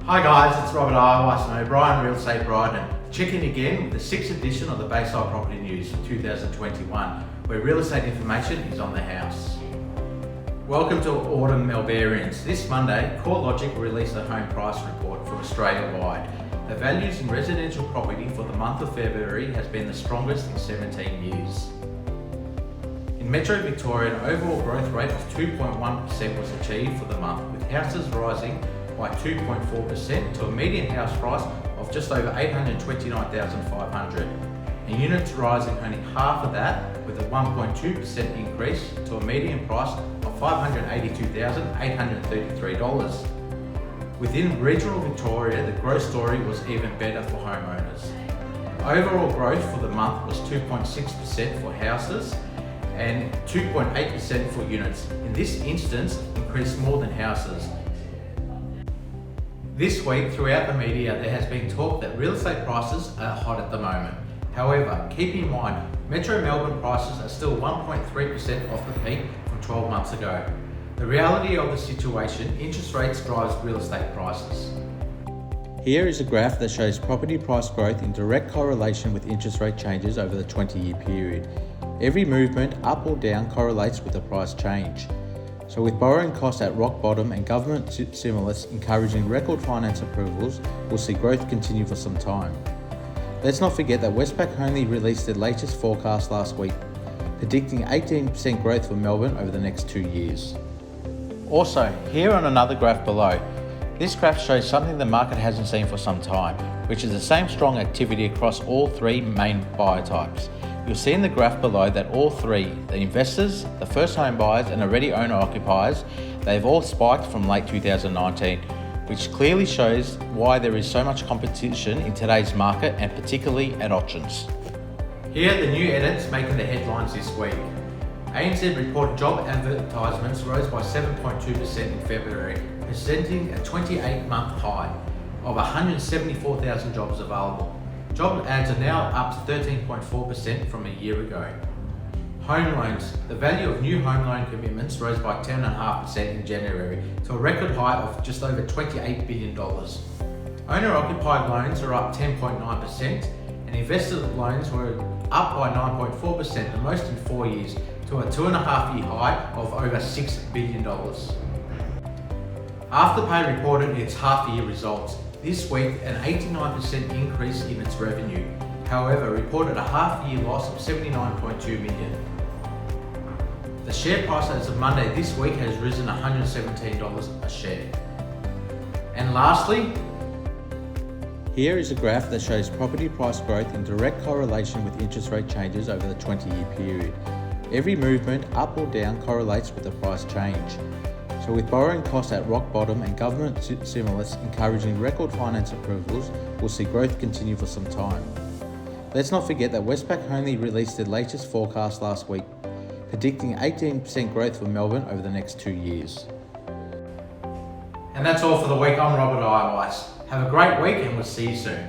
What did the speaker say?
Hi guys, it's Robert Eierweis and O'Brien Real Estate Brighton, checking again with the 6th edition of the Bayside Property News for 2021, where real estate information is on the house. Welcome to Autumn Melbarians. This Monday, CoreLogic released a home price report for Australia-wide. The values in residential property for the month of February has been the strongest in 17 years. In Metro Victoria, an overall growth rate of 2.1% was achieved for the month, with houses rising by 2.4% to a median house price of just over $829,500, and units rising only half of that, with a 1.2% increase to a median price of $582,833. Within regional Victoria, the growth story was even better for homeowners. Overall growth for the month was 2.6% for houses and 2.8% for units. In this instance, increased more than houses. This week, throughout the media, there has been talk that real estate prices are hot at the moment. However, keep in mind, Metro Melbourne prices are still 1.3% off the peak from 12 months ago. The reality of the situation, interest rates drives real estate prices. Here is a graph that shows property price growth in direct correlation with interest rate changes over the 20-year period. Every movement up or down correlates with the price change. So with borrowing costs at rock bottom and government stimulus encouraging record finance approvals, we'll see growth continue for some time. Let's not forget that Westpac only released their latest forecast last week, predicting 18% growth for Melbourne over the next 2 years. Also, here on another graph below, this graph shows something the market hasn't seen for some time, which is the same strong activity across all three main buyer types. You'll see in the graph below that all three, the investors, the first home buyers and already owner occupiers, they've all spiked from late 2019, which clearly shows why there is so much competition in today's market and particularly at auctions. Here are the new edits making the headlines this week. ANZ reported job advertisements rose by 7.2% in February, presenting a 28-month high of 174,000 jobs available. Job ads are now up to 13.4% from a year ago. Home loans. The value of new home loan commitments rose by 10.5% in January to a record high of just over $28 billion. Owner-occupied loans are up 10.9% and investor loans were up by 9.4%, the most in 4 years, to a 2.5-year high of over $6 billion. Afterpay reported its half-year results. This week, an 89% increase in its revenue, however, reported a half-year loss of $79.2 million. The share price as of Monday this week has risen $117 a share. And lastly, here is a graph that shows property price growth in direct correlation with interest rate changes over the 20-year period. Every movement up or down correlates with the price change. So with borrowing costs at rock bottom and government stimulus encouraging record finance approvals, we'll see growth continue for some time. Let's not forget that Westpac only released their latest forecast last week, predicting 18% growth for Melbourne over the next 2 years. And that's all for the week. I'm Robert Eierweis. Have a great week and we'll see you soon.